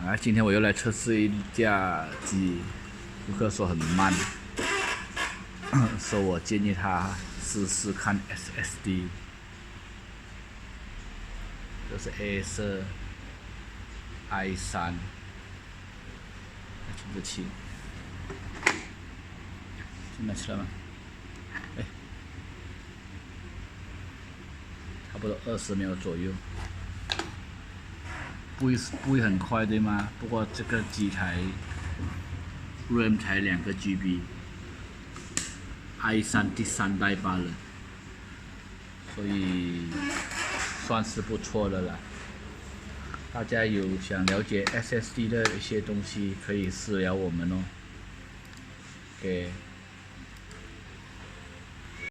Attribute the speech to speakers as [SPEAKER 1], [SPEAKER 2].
[SPEAKER 1] 啊，今天我又来测试一架机，顾客说很慢，说我建议他试试看 SSD， 这是 Acer i3，听得清，听得清了吗？哎，差不多20秒左右。不会很快对吗？不过这个机台 RAM 才2个 GB，i3 第3代罢了，所以算是不错的了。大家有想了解 SSD 的一些东西，可以私聊我们哦。给。